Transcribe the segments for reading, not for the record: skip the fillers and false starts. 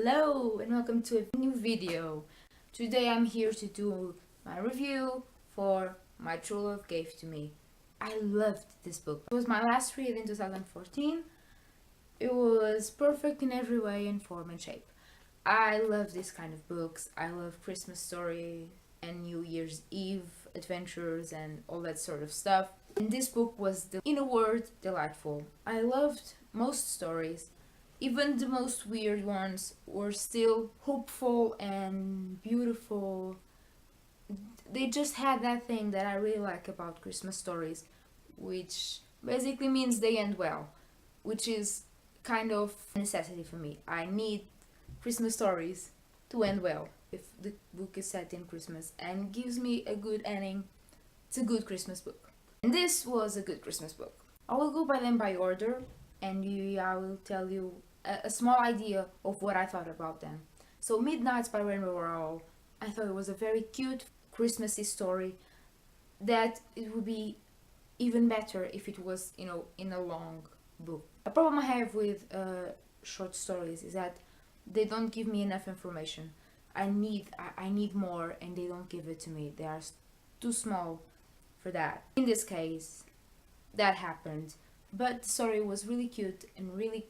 Hello and welcome to a new video. Today I'm here to do my review for My True Love Gave to Me. I loved this book. It was my last read in 2014. It was perfect in every way in form and shape. I love this kind of books. I love Christmas stories and New Year's Eve adventures and all that sort of stuff. And this book was, in a word, delightful. I loved most stories. Even the most weird ones were still hopeful and beautiful. They just had that thing that I really like about Christmas stories, which basically means they end well, which is kind of a necessity for me. I need Christmas stories to end well. If the book is set in Christmas and gives me a good ending, it's a good Christmas book. And this was a good Christmas book. I will go by them by order, and I will tell you a small idea of what I thought about them. So Midnights by Rainbow Rowell, I thought it was a very cute Christmassy story that it would be even better if it was, in a long book. A problem I have with short stories is that they don't give me enough information. I need more, and they don't give it to me. They are too small for that. In this case, that happened, but the story was really cute and really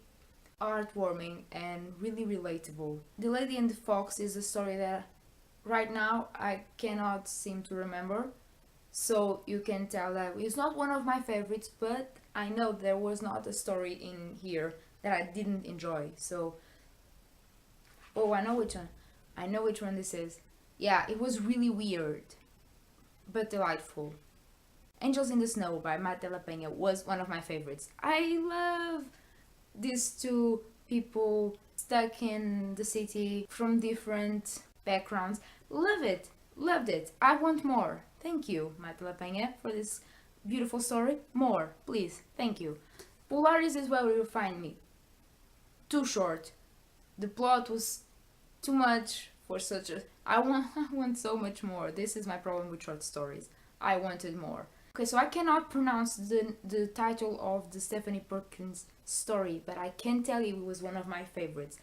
heartwarming and really relatable. The Lady and the Fox is a story that right now I cannot seem to remember, so you can tell that it's not one of my favorites, but I know there was not a story in here that I didn't enjoy. So I know which one. I know which one this is. Yeah, it was really weird but delightful. Angels in the Snow by Matt de la Peña was one of my favorites. I love these two people stuck in the city from different backgrounds. Loved it. I want more. Thank you, Matt de la Peña, for this beautiful story. More, please. Thank you. Polaris is where you find me. Too short. The plot was too much for such a... I want so much more. This is my problem with short stories. I wanted more. Okay, so I cannot pronounce the title of the Stephanie Perkins story, but I can tell you it was one of my favorites.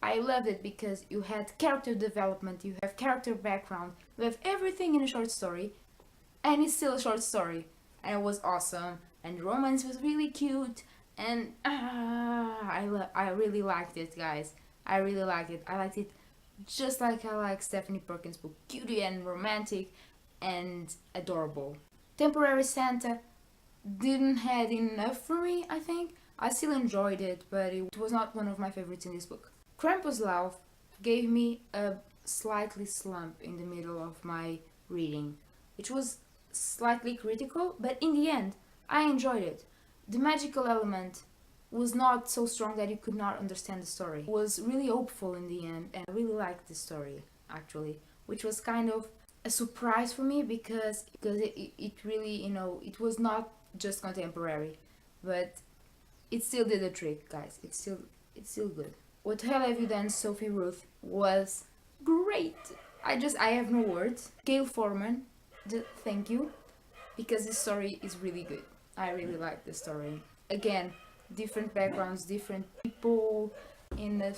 I loved it because you had character development, you have character background, you have everything in a short story, and it's still a short story. And it was awesome, and the romance was really cute, and I really liked it, guys. I really liked it. I liked it just like I like Stephanie Perkins' book, cutie and romantic and adorable. Temporary Santa didn't have enough for me, I think. I still enjoyed it, but it was not one of my favorites in this book. Krampuslauf gave me a slightly slump in the middle of my reading, which was slightly critical, but in the end, I enjoyed it. The magical element was not so strong that you could not understand the story. It was really hopeful in the end, and I really liked the story, actually, which was kind of a surprise for me because it really, it was not just contemporary, but it still did the trick, guys. It's still good. What Hell Have You Done, Sophie Ruth was great. I have no words. Gail Forman, thank you, because this story is really good. I really like the story. Again, different backgrounds, different people in a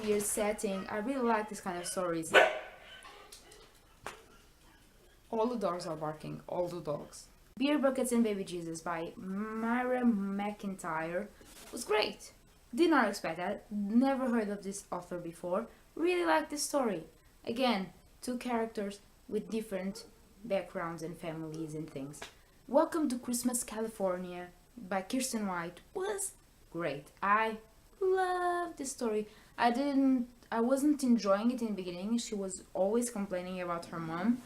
weird setting. I really like this kind of stories. All the dogs are barking, all the dogs. Beer Buckets and Baby Jesus by Myra McIntyre was great. Did not expect that, never heard of this author before. Really liked this story. Again, two characters with different backgrounds and families and things. Welcome to Christmas, California by Kirsten White was great. I loved this story. I wasn't enjoying it in the beginning. She was always complaining about her mom.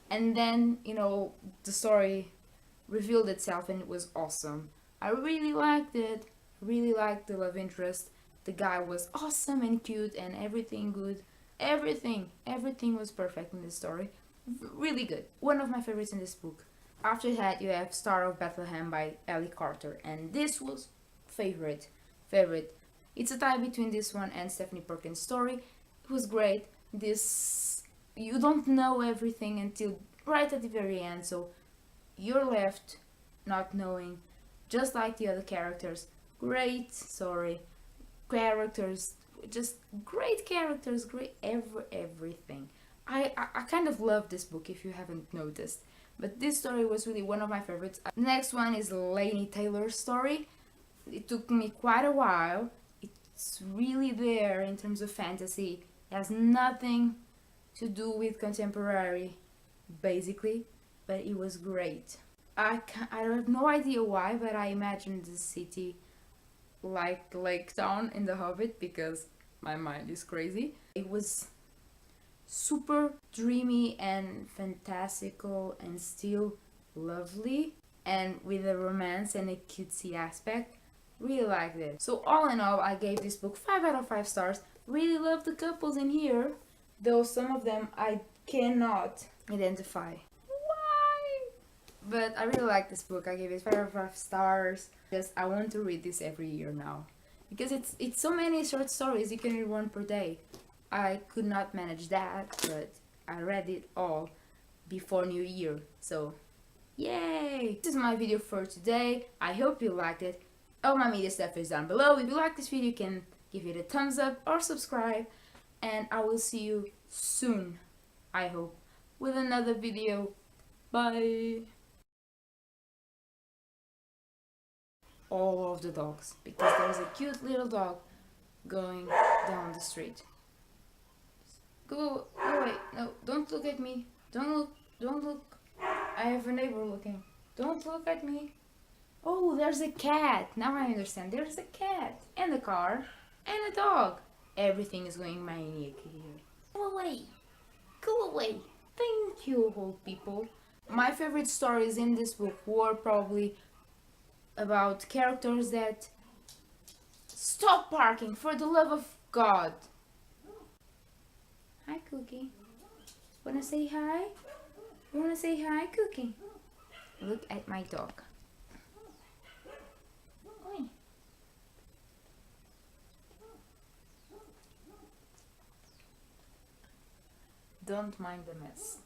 And then, the story revealed itself and it was awesome. I really liked it. Really liked the love interest. The guy was awesome and cute and everything good. Everything was perfect in this story. Really good. One of my favorites in this book. After that, you have Star of Bethlehem by Ellie Carter. And this was favorite. It's a tie between this one and Stephanie Perkins' story. It was great. You don't know everything until right at the very end, so you're left not knowing, just like the other characters. Great story. Characters just great characters, great everything. I kind of love this book if you haven't noticed. But this story was really one of my favorites. Next one is Laini Taylor's story. It took me quite a while. It's really there in terms of fantasy. It has nothing to do with contemporary, basically, but it was great. I have no idea why, but I imagined the city like Lake Town in The Hobbit because my mind is crazy. It was super dreamy and fantastical and still lovely, and with a romance and a cutesy aspect. Really liked it. So all in all, I gave this book 5 out of 5 stars. Really love the couples in here, though some of them I cannot identify why. But I really like this book. I gave it 5 out of 5 stars. Just I want to read this every year now because it's so many short stories. You can read one per day. I could not manage that, but I read it all before New Year. So yay! This is my video for today. I hope you liked it. All my media stuff is down below. If you like this video, you can give it a thumbs up or subscribe. And I will see you soon, I hope, with another video. Bye! All of the dogs, because there's a cute little dog going down the street. Go away. No, don't look at me. Don't look. I have a neighbor looking. Don't look at me. Oh, there's a cat. Now I understand. There's a cat and a car and a dog. Everything is going maniac here. Go away. Go away. Thank you, old people. My favorite stories in this book were probably about characters that stop barking, for the love of God. Hi, Cookie. Wanna say hi? You wanna say hi, Cookie? Look at my dog. Oi. Don't mind the mess.